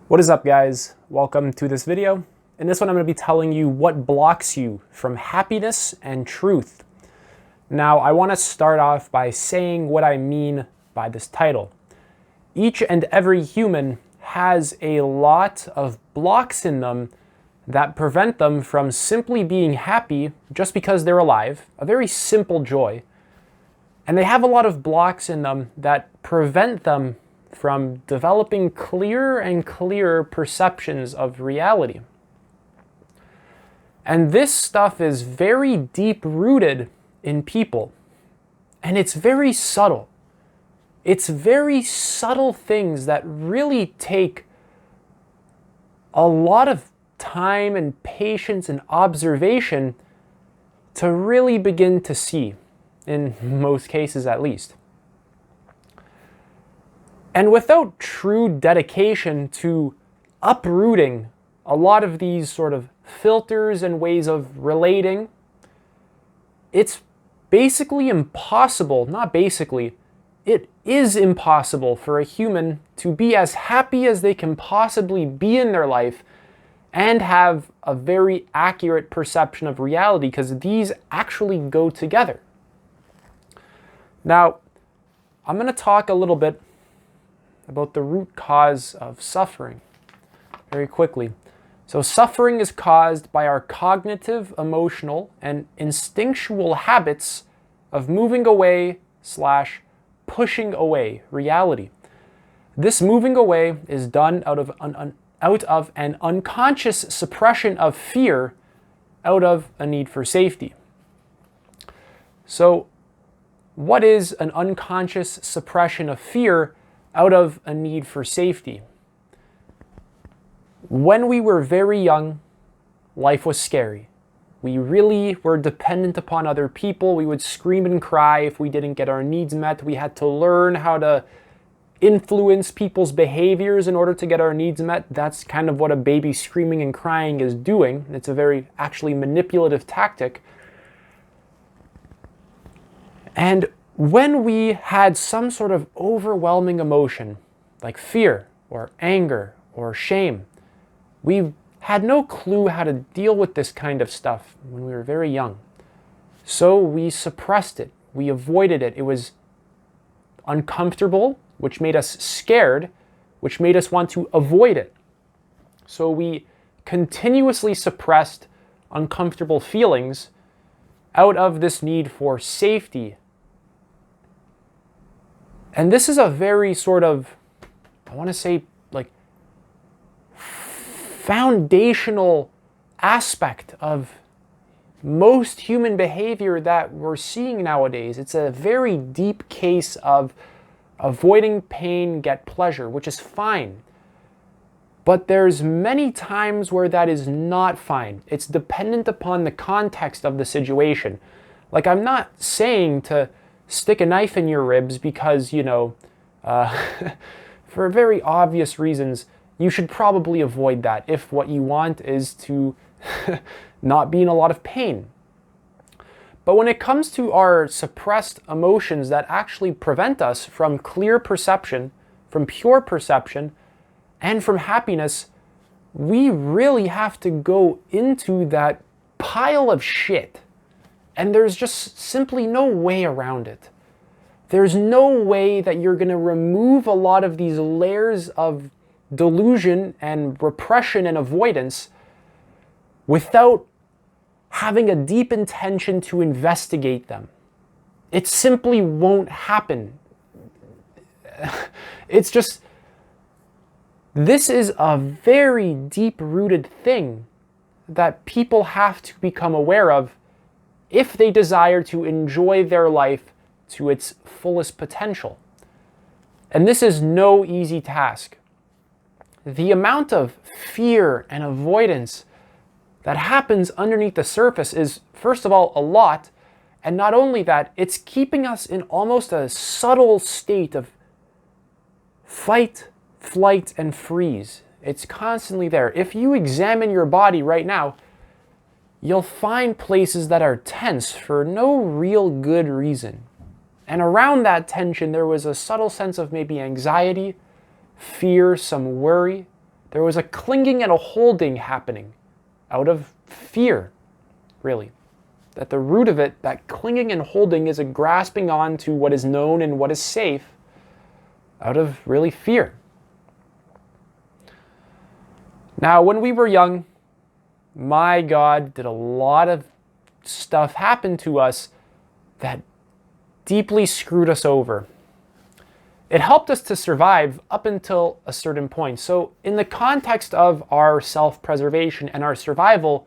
What is up, guys? Welcome to this video. In this one, I'm going to be telling you what blocks you from happiness and truth. Now, I want to start off by saying what I mean by this title. Each and every human has a lot of blocks in them that prevent them from simply being happy just because they're alive, a very simple joy. And they have a lot of blocks in them that prevent them from developing clearer and clearer perceptions of reality. And this stuff is very deep-rooted in people, and it's very subtle. It's very subtle things that really take a lot of time and patience and observation to really begin to see, in most cases at least. And without true dedication to uprooting a lot of these sort of filters and ways of relating, it's basically impossible, not basically, it is impossible for a human to be as happy as they can possibly be in their life and have a very accurate perception of reality, because these actually go together. Now, I'm going to talk a little bit about the root cause of suffering very quickly. So suffering is caused by our cognitive, emotional, and instinctual habits of moving away / pushing away reality. This moving away is done out of an unconscious suppression of fear, out of a need for safety. So what is an unconscious suppression of fear out of a need for safety? When we were very young, life was scary. We really were dependent upon other people. We would scream and cry if we didn't get our needs met. We had to learn how to influence people's behaviors in order to get our needs met. That's kind of what a baby screaming and crying is doing. It's a very actually manipulative tactic. And when we had some sort of overwhelming emotion, like fear or anger or shame, we had no clue how to deal with this kind of stuff when we were very young. So we suppressed it. We avoided it. It was uncomfortable, which made us scared, which made us want to avoid it. So we continuously suppressed uncomfortable feelings out of this need for safety. And this is a very sort of, I want to say, like, foundational aspect of most human behavior that we're seeing nowadays. It's a very deep case of avoiding pain, get pleasure, which is fine. But there's many times where that is not fine. It's dependent upon the context of the situation. Like, I'm not saying to stick a knife in your ribs because, for very obvious reasons, you should probably avoid that if what you want is to not be in a lot of pain. But when it comes to our suppressed emotions that actually prevent us from clear perception, from pure perception, and from happiness, we really have to go into that pile of shit. And there's just simply no way around it. There's no way that you're going to remove a lot of these layers of delusion and repression and avoidance without having a deep intention to investigate them. It simply won't happen. It's just, this is a very deep-rooted thing that people have to become aware of if they desire to enjoy their life to its fullest potential. And this is no easy task. The amount of fear and avoidance that happens underneath the surface is, first of all, a lot. And not only that, it's keeping us in almost a subtle state of fight, flight, and freeze. It's constantly there. If you examine your body right now, you'll find places that are tense for no real good reason. And around that tension, there was a subtle sense of maybe anxiety, fear, some worry, There was a clinging and a holding happening out of fear, really. At the root of it, that clinging and holding is a grasping on to what is known and what is safe out of really fear. Now, when we were young, my God, did a lot of stuff happen to us that deeply screwed us over. It helped us to survive up until a certain point. So in the context of our self-preservation and our survival,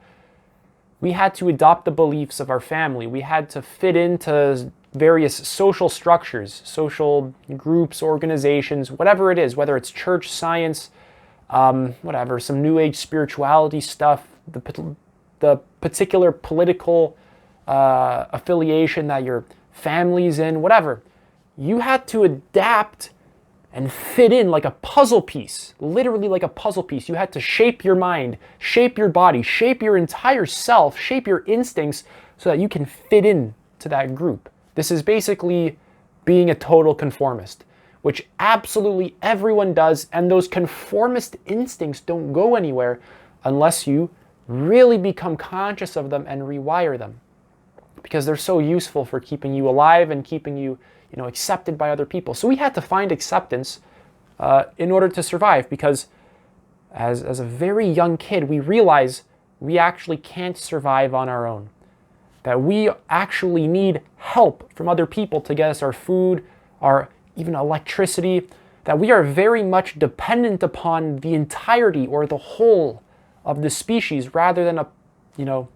we had to adopt the beliefs of our family. We had to fit into various social structures, social groups, organizations, whatever it is, whether it's church, science, whatever, some new age spirituality stuff, the particular political affiliation that your family's in, whatever. You had to adapt and fit in like a puzzle piece, literally like a puzzle piece. You had to shape your mind, shape your body, shape your entire self, shape your instincts so that you can fit in to that group. This is basically being a total conformist, which absolutely everyone does, and those conformist instincts don't go anywhere unless you really become conscious of them and rewire them, because they're so useful for keeping you alive and keeping you, accepted by other people. So we had to find acceptance in order to survive, because as a very young kid, we realize we actually can't survive on our own, that we actually need help from other people to get us our food, our even electricity, that we are very much dependent upon the entirety or the whole of the species rather than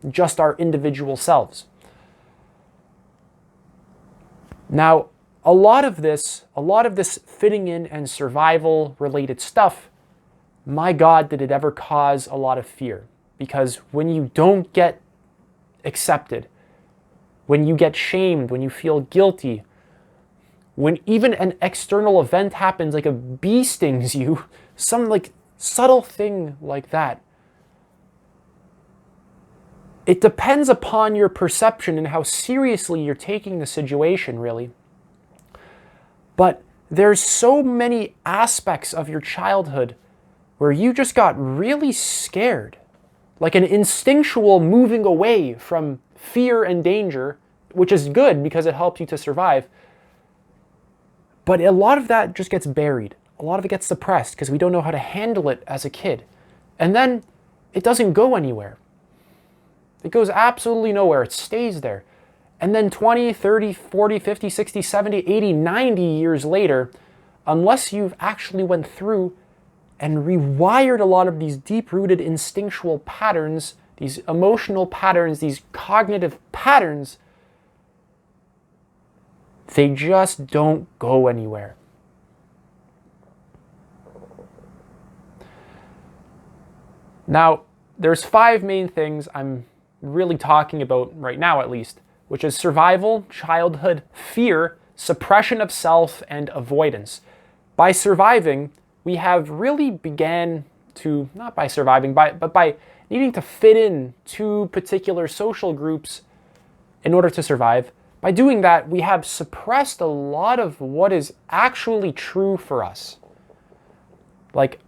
just our individual selves. Now, a lot of this fitting in and survival related stuff, my God, did it ever cause a lot of fear. Because when you don't get accepted, when you get shamed, when you feel guilty, when even an external event happens, like a bee stings you, some like subtle thing like that, it depends upon your perception and how seriously you're taking the situation, really. But there's so many aspects of your childhood where you just got really scared, like an instinctual moving away from fear and danger, which is good because it helps you to survive. But a lot of that just gets buried. A lot of it gets suppressed because we don't know how to handle it as a kid. And then it doesn't go anywhere. It goes absolutely nowhere. It stays there. And then 20, 30, 40, 50, 60, 70, 80, 90 years later, unless you've actually went through and rewired a lot of these deep-rooted instinctual patterns, these emotional patterns, these cognitive patterns, they just don't go anywhere. Now, there's 5 main things I'm really talking about right now, at least, which is survival, childhood, fear, suppression of self, and avoidance. By surviving, we have really began to, not by surviving, but by needing to fit in to particular social groups in order to survive. By doing that, we have suppressed a lot of what is actually true for us. Like,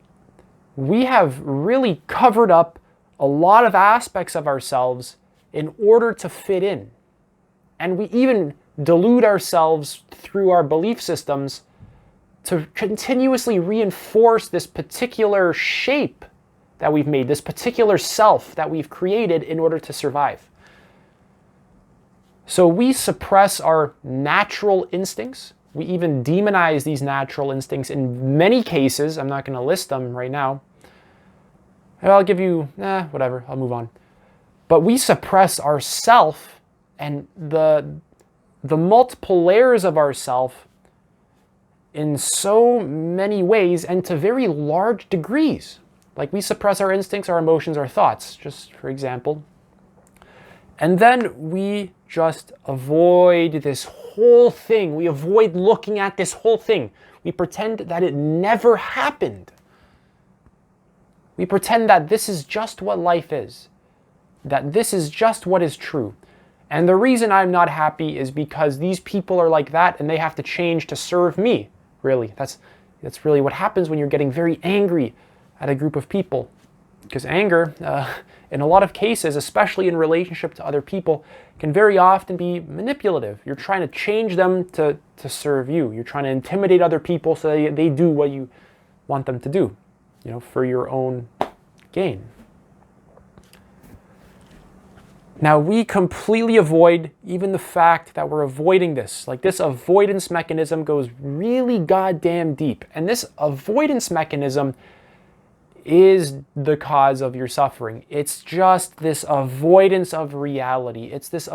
we have really covered up a lot of aspects of ourselves in order to fit in. And we even delude ourselves through our belief systems to continuously reinforce this particular shape that we've made, this particular self that we've created in order to survive. So we suppress our natural instincts. We even demonize these natural instincts in many cases. I'm not going to list them right now. I'll give you, whatever, I'll move on. But we suppress our self and the multiple layers of ourself in so many ways and to very large degrees. Like we suppress our instincts, our emotions, our thoughts, just for example. And then we just avoid this whole thing. We avoid looking at this whole thing. We pretend that it never happened. We pretend that this is just what life is, that this is just what is true. And the reason I'm not happy is because these people are like that and they have to change to serve me, really. That's really what happens when you're getting very angry at a group of people. Because anger, in a lot of cases, especially in relationship to other people, can very often be manipulative. You're trying to change them to serve you. You're trying to intimidate other people so they do what you want them to do, for your own gain. Now, we completely avoid even the fact that we're avoiding this. Like, this avoidance mechanism goes really goddamn deep. And this avoidance mechanism is the cause of your suffering. It's just this avoidance of reality. It's this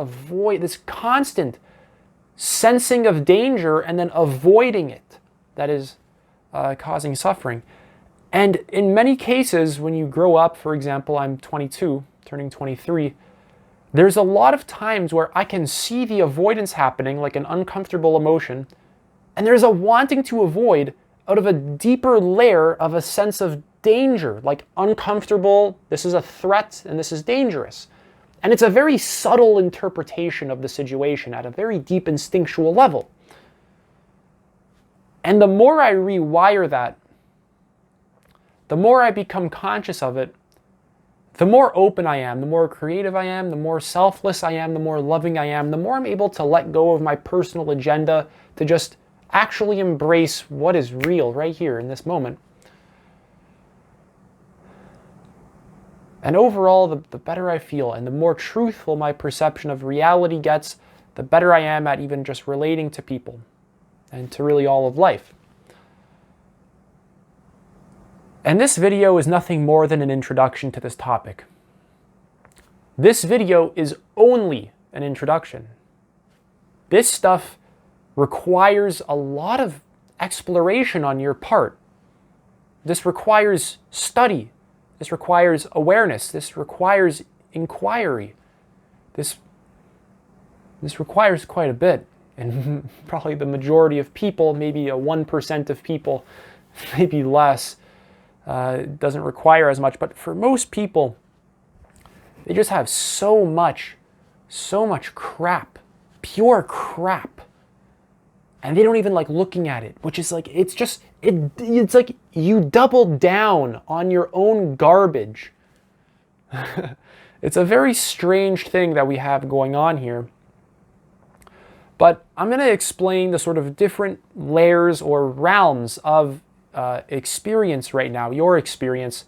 constant sensing of danger and then avoiding it that is causing suffering. And in many cases, when you grow up, for example, I'm 22, turning 23, there's a lot of times where I can see the avoidance happening, like an uncomfortable emotion, and there's a wanting to avoid out of a deeper layer of a sense of danger, like uncomfortable, this is a threat, and this is dangerous. And it's a very subtle interpretation of the situation at a very deep instinctual level. And the more I rewire that, the more I become conscious of it, the more open I am, the more creative I am, the more selfless I am, the more loving I am, the more I'm able to let go of my personal agenda to just actually embrace what is real right here in this moment. And overall, the better I feel and the more truthful my perception of reality gets, the better I am at even just relating to people and to really all of life. And this video is nothing more than an introduction to this topic. This video is only an introduction. This stuff requires a lot of exploration on your part. This requires study. This requires awareness. This requires inquiry. This requires quite a bit. And probably the majority of people, maybe a 1% of people, maybe less, doesn't require as much. But for most people, they just have so much crap, pure crap. And they don't even like looking at it, which is like, it's like you double down on your own garbage. It's a very strange thing that we have going on here. But I'm going to explain the sort of different layers or realms of experience right now, your experience,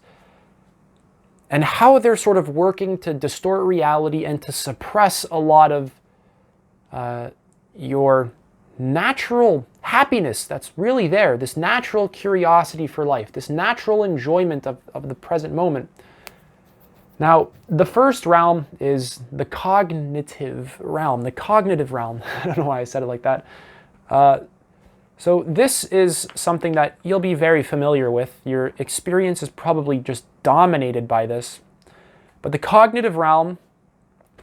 and how they're sort of working to distort reality and to suppress a lot of your natural happiness that's really there, this natural curiosity for life, this natural enjoyment of the present moment. Now, the first realm is the cognitive realm. I don't know why I said it like that. So this is something that you'll be very familiar with. Your experience is probably just dominated by this. But the cognitive realm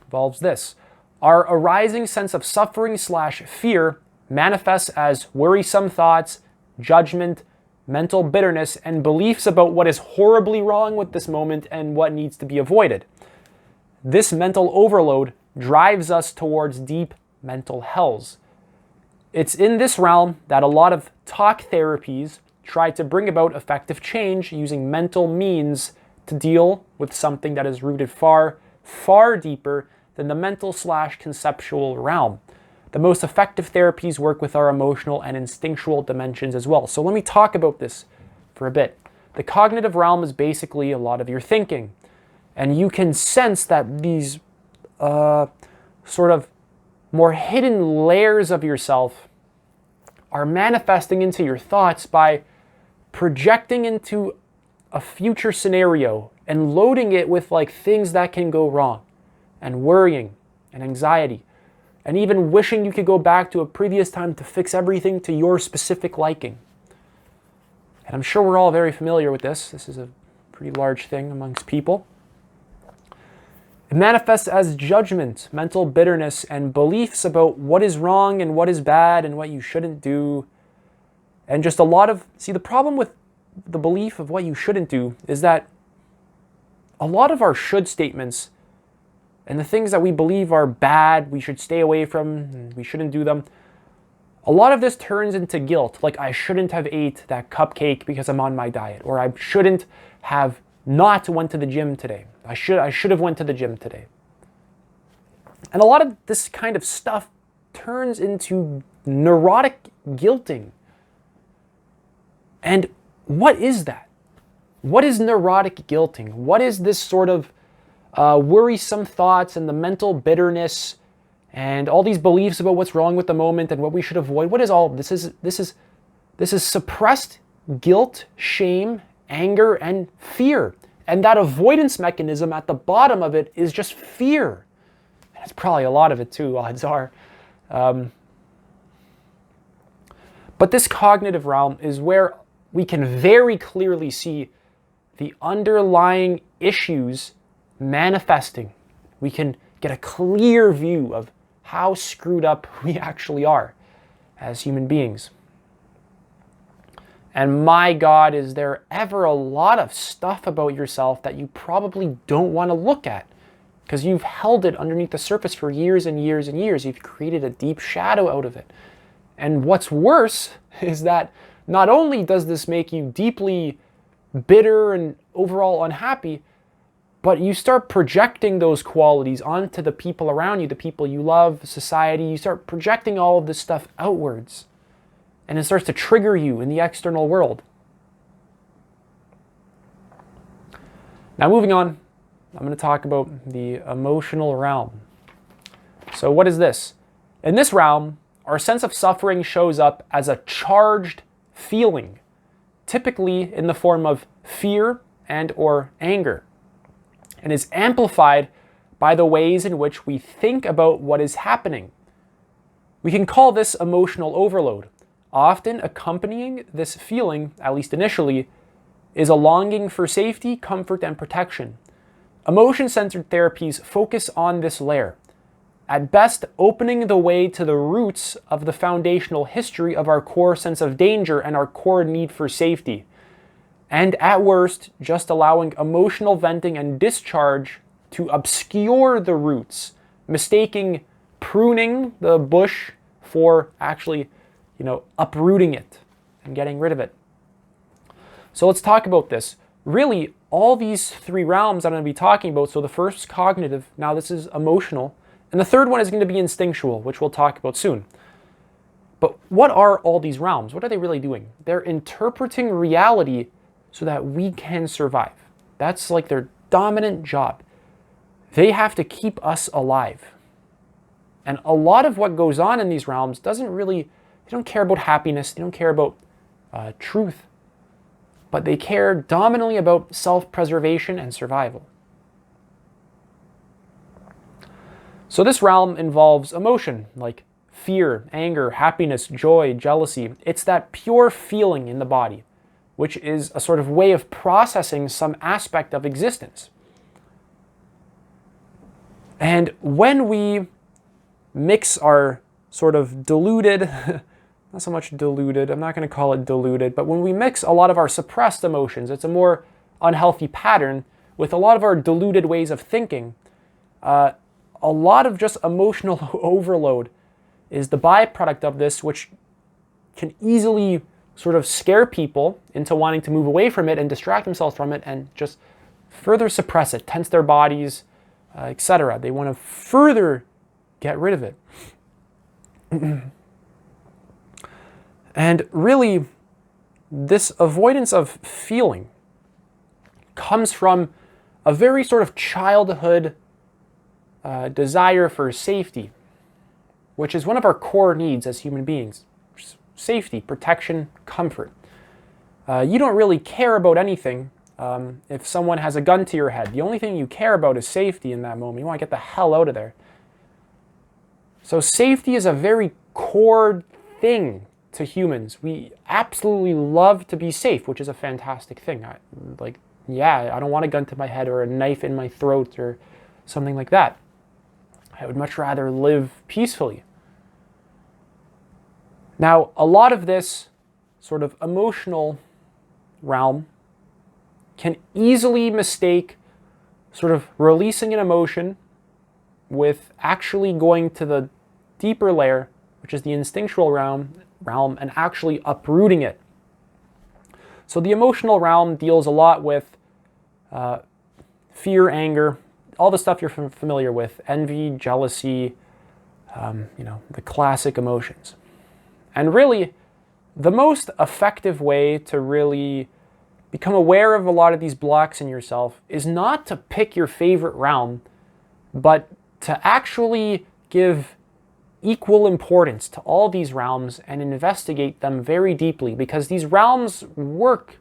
involves this. Our arising sense of suffering/fear manifests as worrisome thoughts, judgment, mental bitterness, and beliefs about what is horribly wrong with this moment and what needs to be avoided. This mental overload drives us towards deep mental hells. It's in this realm that a lot of talk therapies try to bring about effective change using mental means to deal with something that is rooted far, far deeper than the mental/conceptual realm. The most effective therapies work with our emotional and instinctual dimensions as well. So let me talk about this for a bit. The cognitive realm is basically a lot of your thinking. And you can sense that these sort of more hidden layers of yourself are manifesting into your thoughts by projecting into a future scenario and loading it with like things that can go wrong, and worrying and anxiety, and even wishing you could go back to a previous time to fix everything to your specific liking. And I'm sure we're all very familiar with this. This is a pretty large thing amongst people. It manifests as judgment, mental bitterness, and beliefs about what is wrong and what is bad and what you shouldn't do. And just a lot of, see, the problem with the belief of what you shouldn't do is that a lot of our should statements and the things that we believe are bad, we should stay away from, we shouldn't do them, A lot of this turns into guilt, like I shouldn't have ate that cupcake because I'm on my diet, or I shouldn't have not went to the gym today. I should have went to the gym today. And a lot of this kind of stuff turns into neurotic guilting. And what is that? What is neurotic guilting? What is this sort of worrisome thoughts and the mental bitterness and all these beliefs about what's wrong with the moment and what we should avoid? What is all of this? This is suppressed guilt, shame, anger, and fear. And that avoidance mechanism at the bottom of it is just fear. And it's probably a lot of it too, odds are. But this cognitive realm is where we can very clearly see the underlying issues manifesting. We can get a clear view of how screwed up we actually are as human beings. And my God, is there ever a lot of stuff about yourself that you probably don't want to look at because you've held it underneath the surface for years and years and years. You've created a deep shadow out of it. And what's worse is that not only does this make you deeply bitter and overall unhappy, but you start projecting those qualities onto the people around you, the people you love, society. You start projecting all of this stuff outwards. And it starts to trigger you in the external world. Now moving on, I'm going to talk about the emotional realm. So what is this? In this realm, our sense of suffering shows up as a charged feeling, typically in the form of fear and or anger, and is amplified by the ways in which we think about what is happening. We can call this emotional overload. Often accompanying this feeling, at least initially, is a longing for safety, comfort, and protection. Emotion-centered therapies focus on this layer, at best opening the way to the roots of the foundational history of our core sense of danger and our core need for safety, and at worst, just allowing emotional venting and discharge to obscure the roots, mistaking pruning the bush for actually uprooting it and getting rid of it. So let's talk about this. Really, all these three realms I'm going to be talking about, so the first is cognitive, now this is emotional, and the third one is going to be instinctual, which we'll talk about soon. But what are all these realms? What are they really doing? They're interpreting reality so that we can survive. That's like their dominant job. They have to keep us alive. And a lot of what goes on in these realms they don't care about happiness, they don't care about truth, but they care dominantly about self-preservation and survival. So this realm involves emotion, like fear, anger, happiness, joy, jealousy. It's that pure feeling in the body, which is a sort of way of processing some aspect of existence. And when we mix our sort of diluted, not so much diluted, I'm not going to call it diluted, but when we mix a lot of our suppressed emotions, it's a more unhealthy pattern with a lot of our diluted ways of thinking. A lot of just emotional overload is the byproduct of this, which can easily sort of scare people into wanting to move away from it and distract themselves from it and just further suppress it, tense their bodies, etc. They want to further get rid of it. And really, this avoidance of feeling comes from a very sort of childhood desire for safety, which is one of our core needs as human beings. Safety, protection, comfort. You don't really care about anything if someone has a gun to your head. The only thing you care about is safety in that moment. You want to get the hell out of there. So safety is a very core thing to humans. We absolutely love to be safe, which is a fantastic thing. I don't want a gun to my head or a knife in my throat or something like that. I would much rather live peacefully. Now, a lot of this sort of emotional realm can easily mistake sort of releasing an emotion with actually going to the deeper layer which is the instinctual realm, and actually uprooting it. So the emotional realm deals a lot with fear, anger, all the stuff you're familiar with, envy, jealousy, the classic emotions. And really, the most effective way to really become aware of a lot of these blocks in yourself is not to pick your favorite realm, but to actually give equal importance to all these realms and investigate them very deeply, because these realms work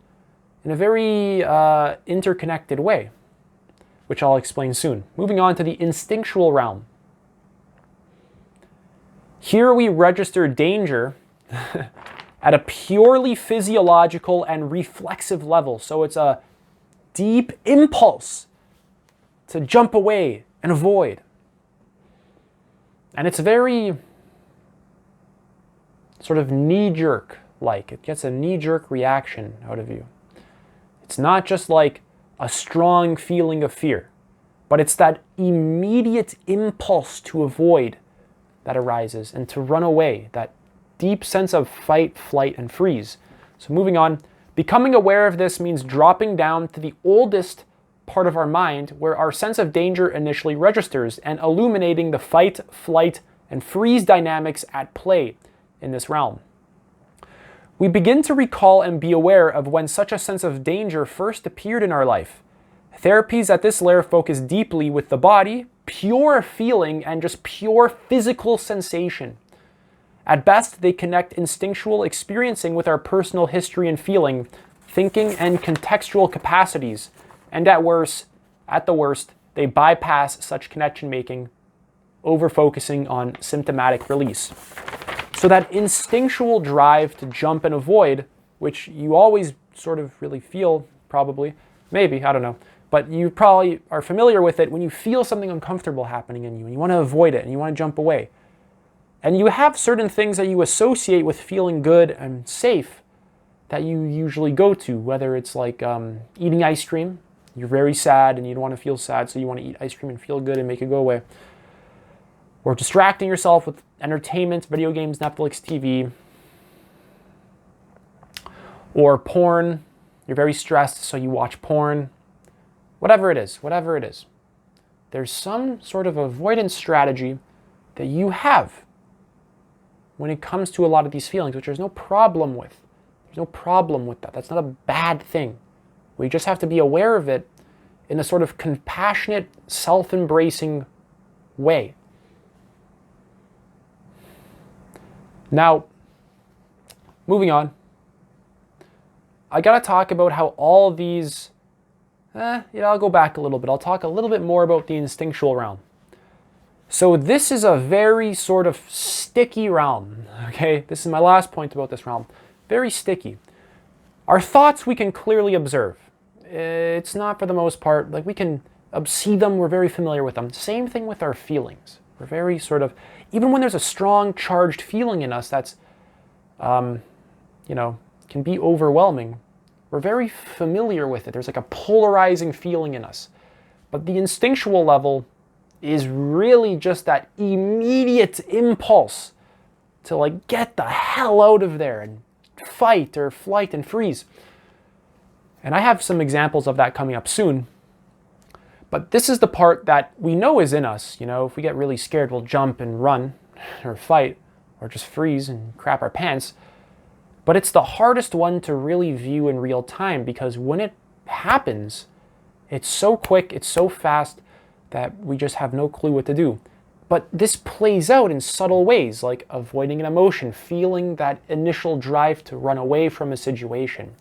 in a very interconnected way, which I'll explain soon. Moving on to the instinctual realm. Here we register danger at a purely physiological and reflexive level. So it's a deep impulse to jump away and avoid. And it's very sort of knee-jerk like. It gets a knee-jerk reaction out of you. It's not just like a strong feeling of fear, but it's that immediate impulse to avoid that arises and to run away, that deep sense of fight, flight, and freeze. So moving on, becoming aware of this means dropping down to the oldest part of our mind where our sense of danger initially registers and illuminating the fight, flight, and freeze dynamics at play in this realm. We begin to recall and be aware of when such a sense of danger first appeared in our life. Therapies at this layer focus deeply with the body, pure feeling, and just pure physical sensation. At best, they connect instinctual experiencing with our personal history and feeling, thinking, and contextual capacities. And at the worst, they bypass such connection making, over-focusing on symptomatic release. So that instinctual drive to jump and avoid, which you always sort of really feel, probably, maybe, I don't know, but you probably are familiar with it when you feel something uncomfortable happening in you and you want to avoid it and you want to jump away. And you have certain things that you associate with feeling good and safe that you usually go to, whether it's like eating ice cream. You're very sad and you don't want to feel sad, so you want to eat ice cream and feel good and make it go away. Or distracting yourself with entertainment, video games, Netflix, TV. Or porn. You're very stressed, so you watch porn. Whatever it is. There's some sort of avoidance strategy that you have when it comes to a lot of these feelings, which there's no problem with. There's no problem with that. That's not a bad thing. We just have to be aware of it in a sort of compassionate, self-embracing way. Now, moving on, I gotta talk about how all these, I'll go back a little bit. I'll talk a little bit more about the instinctual realm. So this is a very sort of sticky realm, okay? This is my last point about this realm. Very sticky. Our thoughts we can clearly observe. It's not for the most part, like we can see them, we're very familiar with them. Same thing with our feelings. We're very sort of, even when there's a strong charged feeling in us that's, can be overwhelming, we're very familiar with it. There's like a polarizing feeling in us. But the instinctual level is really just that immediate impulse to like get the hell out of there and fight or flight and freeze. And I have some examples of that coming up soon. But this is the part that we know is in us. If we get really scared, we'll jump and run or fight or just freeze and crap our pants. But it's the hardest one to really view in real time because when it happens, it's so quick, it's so fast that we just have no clue what to do. But this plays out in subtle ways, like avoiding an emotion, feeling that initial drive to run away from a situation.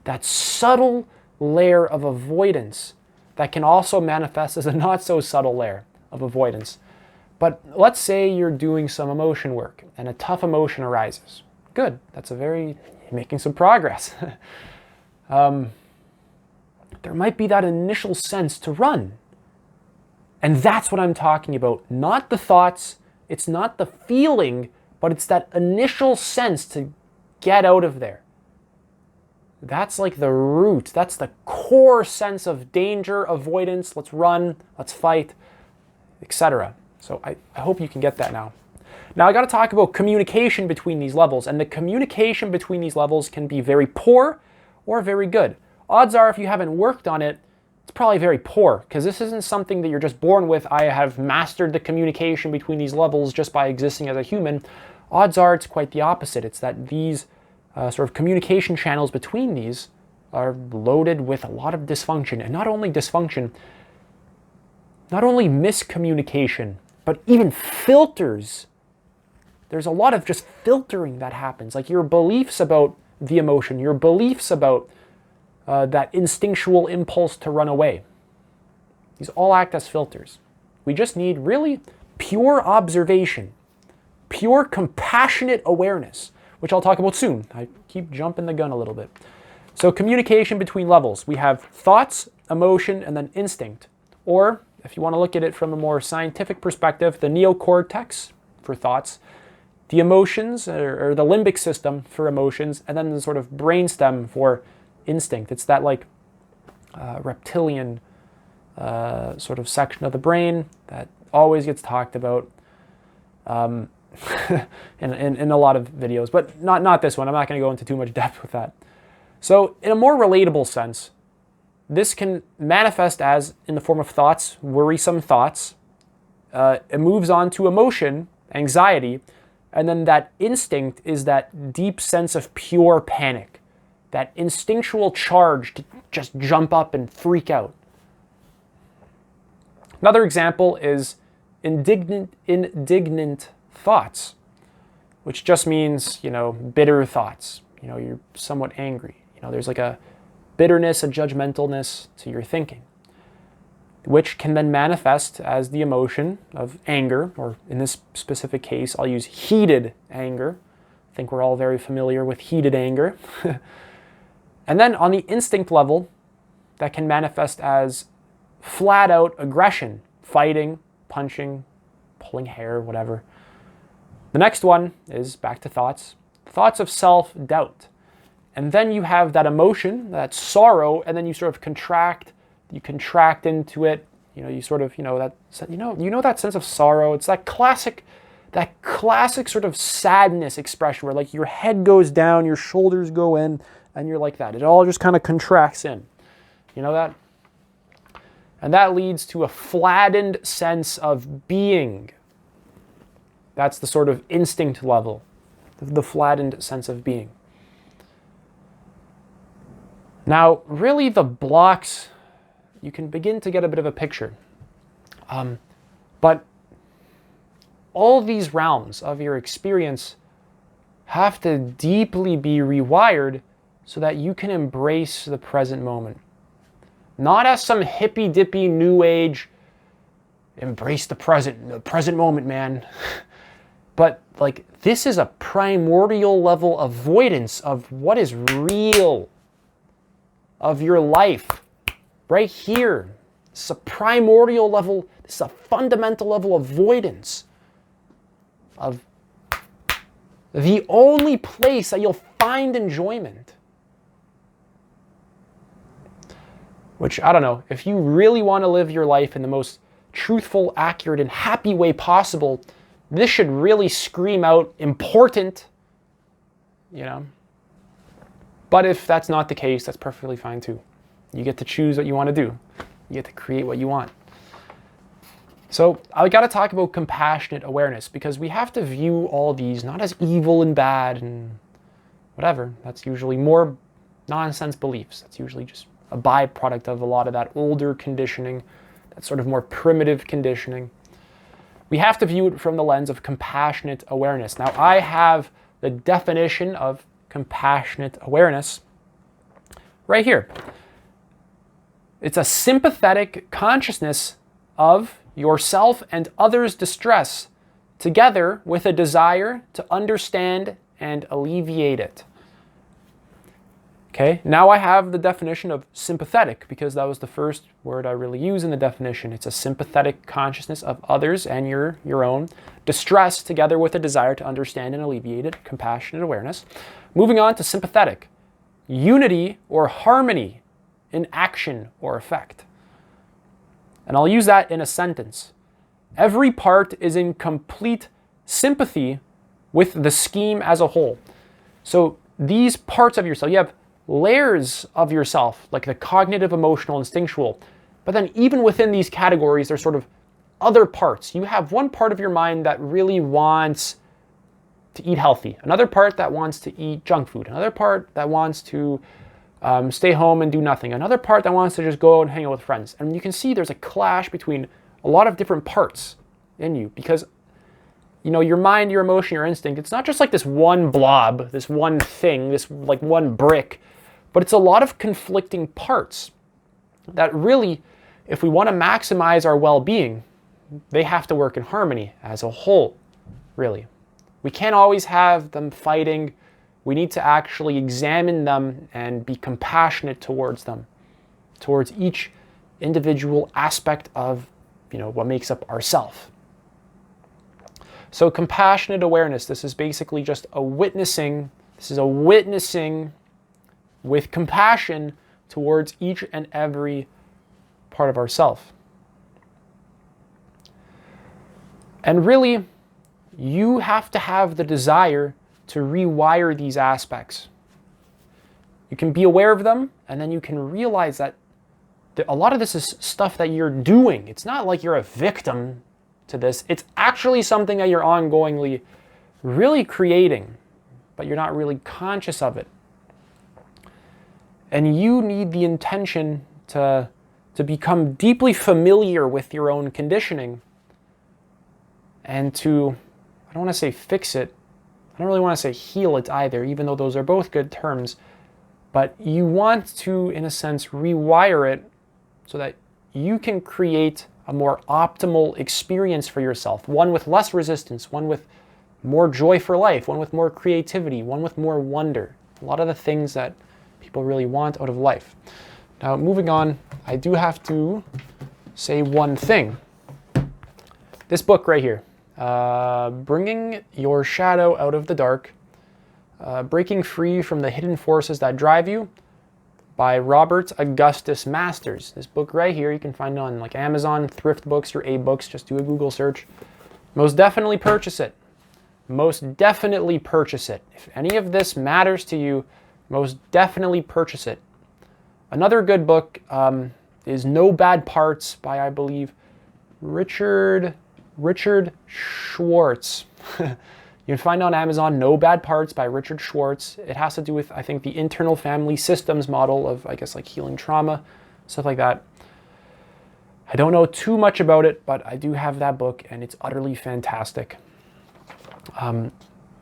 That subtle layer of avoidance that can also manifest as a not so subtle layer of avoidance. But let's say you're doing some emotion work and a tough emotion arises. Good, making some progress. There might be that initial sense to run. And that's what I'm talking about. Not the thoughts, it's not the feeling, but it's that initial sense to get out of there. That's like the root, that's the core sense of danger, avoidance, let's run, let's fight, etc. So I hope you can get that now. Now I got to talk about communication between these levels, and the communication between these levels can be very poor or very good. Odds are, if you haven't worked on it, it's probably very poor, because this isn't something that you're just born with. I have mastered the communication between these levels just by existing as a human. Odds are it's quite the opposite. It's that these sort of communication channels between these are loaded with a lot of dysfunction, and not only dysfunction, not only miscommunication, but even filters. There's a lot of just filtering that happens, like your beliefs about the emotion, your beliefs about that instinctual impulse to run away. These all act as filters. We just need really pure observation, pure compassionate awareness, which I'll talk about soon. I keep jumping the gun a little bit. So communication between levels. We have thoughts, emotion, and then instinct. Or, if you want to look at it from a more scientific perspective, the neocortex for thoughts, the emotions, or the limbic system for emotions, and then the sort of brainstem for instinct. It's that like reptilian sort of section of the brain that always gets talked about in a lot of videos, but not this one. I'm not going to go into too much depth with that. So in a more relatable sense, this can manifest as in the form of thoughts, worrisome thoughts. It moves on to emotion, anxiety, and then that instinct is that deep sense of pure panic. That instinctual charge to just jump up and freak out. Another example is indignant thoughts, which just means, bitter thoughts. You're somewhat angry. There's like a bitterness, a judgmentalness to your thinking, which can then manifest as the emotion of anger, or in this specific case, I'll use heated anger. I think we're all very familiar with heated anger. And then on the instinct level, that can manifest as flat out aggression, fighting, punching, pulling hair, whatever. The next one is back to thoughts of self-doubt. And then you have that emotion, that sorrow, and then you sort of contract into it. You sort of, that sense of sorrow. It's that classic sort of sadness expression where like your head goes down, your shoulders go in, and you're like that. It all just kind of contracts in. You know that? And that leads to a flattened sense of being. That's the sort of instinct level, the flattened sense of being. Now, really the blocks, you can begin to get a bit of a picture. But all these realms of your experience have to deeply be rewired so that you can embrace the present moment. Not as some hippy-dippy new age, embrace the present moment, man. But like, this is a primordial level avoidance of what is real, of your life, right here. It's a primordial level, it's a fundamental level of avoidance of the only place that you'll find enjoyment. Which, I don't know, if you really want to live your life in the most truthful, accurate, and happy way possible, this should really scream out important, But if that's not the case, that's perfectly fine too. You get to choose what you want to do. You get to create what you want. So I got to talk about compassionate awareness, because we have to view all these not as evil and bad and whatever. That's usually more nonsense beliefs. That's usually just a byproduct of a lot of that older conditioning, that sort of more primitive conditioning. We have to view it from the lens of compassionate awareness. Now, I have the definition of compassionate awareness right here. It's a sympathetic consciousness of yourself and others' distress, together with a desire to understand and alleviate it. Okay, now I have the definition of sympathetic, because that was the first word I really use in the definition. It's a sympathetic consciousness of others and your own distress, together with a desire to understand and alleviate it, compassionate awareness. Moving on to sympathetic, unity or harmony in action or effect. And I'll use that in a sentence. Every part is in complete sympathy with the scheme as a whole. So these parts of yourself, you have layers of yourself, like the cognitive, emotional, instinctual. But then even within these categories, there's sort of other parts. You have one part of your mind that really wants to eat healthy, another part that wants to eat junk food, another part that wants to stay home and do nothing, another part that wants to just go out and hang out with friends. And you can see there's a clash between a lot of different parts in you, because your mind, your emotion, your instinct, it's not just like this one blob, this one thing, this like one brick, but it's a lot of conflicting parts that really, if we want to maximize our well-being, they have to work in harmony as a whole, really. We can't always have them fighting. We need to actually examine them and be compassionate towards them, towards each individual aspect of, what makes up ourself. So compassionate awareness, this is basically just a witnessing. This is a witnessing with compassion towards each and every part of ourself. And really, you have to have the desire to rewire these aspects. You can be aware of them, and then you can realize that a lot of this is stuff that you're doing. It's not like you're a victim to this. It's actually something that you're ongoingly really creating, but you're not really conscious of it. And you need the intention to become deeply familiar with your own conditioning and to, I don't want to say fix it, I don't really want to say heal it either, even though those are both good terms, but you want to, in a sense, rewire it so that you can create a more optimal experience for yourself, one with less resistance, one with more joy for life, one with more creativity, one with more wonder. A lot of the things that people really want out of life. Now, moving on, I do have to say one thing. This book right here, Bringing Your Shadow Out of the Dark, Breaking Free from the Hidden Forces That Drive You, by Robert Augustus Masters. This book right here, you can find it on like Amazon, Thrift Books, or A-Books. Just do a Google search. Most definitely purchase it. Most definitely purchase it. If any of this matters to you, most definitely purchase it. Another good book is No Bad Parts by, I believe, Richard Schwartz. You can find it on Amazon, No Bad Parts by Richard Schwartz. It has to do with, I think, the internal family systems model of, I guess, like healing trauma, stuff like that. I don't know too much about it, but I do have that book, and it's utterly fantastic.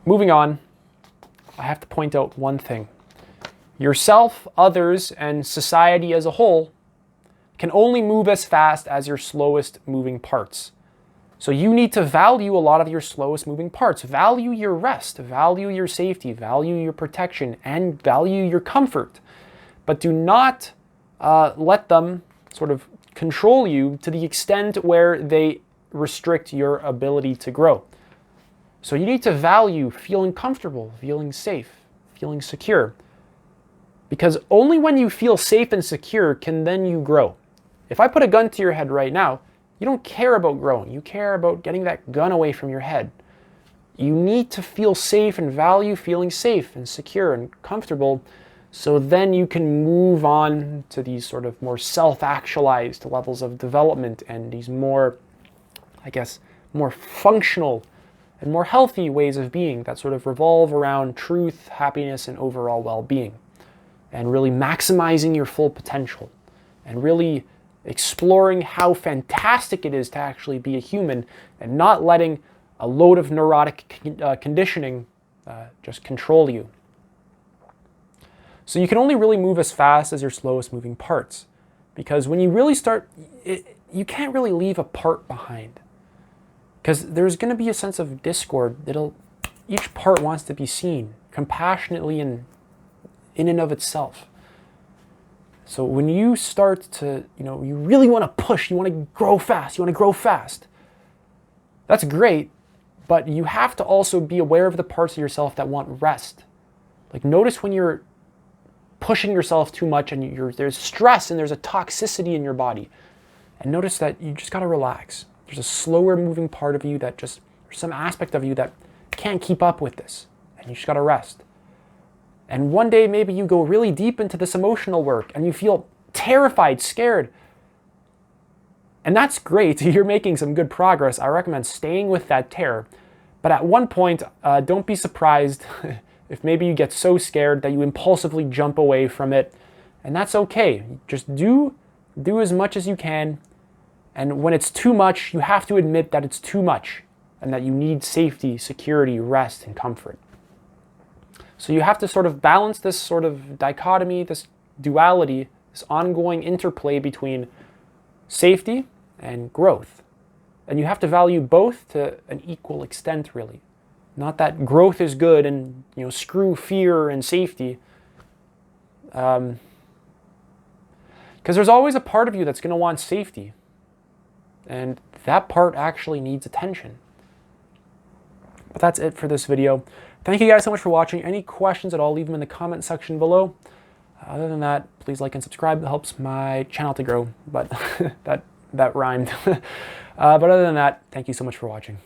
Moving on, I have to point out one thing. Yourself, others, and society as a whole can only move as fast as your slowest moving parts. So you need to value a lot of your slowest moving parts. Value your rest, value your safety, value your protection, and value your comfort. But do not let them sort of control you to the extent where they restrict your ability to grow. So you need to value feeling comfortable, feeling safe, feeling secure. Because only when you feel safe and secure can then you grow. If I put a gun to your head right now, you don't care about growing. You care about getting that gun away from your head. You need to feel safe and value feeling safe and secure and comfortable, so then you can move on to these sort of more self-actualized levels of development and these more, I guess, more functional and more healthy ways of being that sort of revolve around truth, happiness, and overall well-being, and really maximizing your full potential and really exploring how fantastic it is to actually be a human and not letting a load of neurotic conditioning just control you. So you can only really move as fast as your slowest moving parts, because when you really start, you can't really leave a part behind, because there's going to be a sense of discord. Each part wants to be seen compassionately and in and of itself. So when you start to, you really want to push, you want to grow fast, that's great, but you have to also be aware of the parts of yourself that want rest. Like, notice when you're pushing yourself too much and there's stress and there's a toxicity in your body. And notice that you just got to relax. There's a slower moving part of you that just There's some aspect of you that can't keep up with this, and you just gotta rest. And one day maybe you go really deep into this emotional work and you feel terrified, scared. And that's great. You're making some good progress. I recommend staying with that terror. But at one point, don't be surprised if maybe you get so scared that you impulsively jump away from it. And that's okay. Just do as much as you can. And when it's too much, you have to admit that it's too much and that you need safety, security, rest, and comfort. So you have to sort of balance this sort of dichotomy, this duality, this ongoing interplay between safety and growth. And you have to value both to an equal extent, really. Not that growth is good and, screw fear and safety. Because there's always a part of you that's going to want safety. And that part actually needs attention. But that's it for this video. Thank you guys so much for watching. Any questions at all, leave them in the comment section below. Other than that, please like and subscribe. It helps my channel to grow. But that rhymed. But other than that, thank you so much for watching.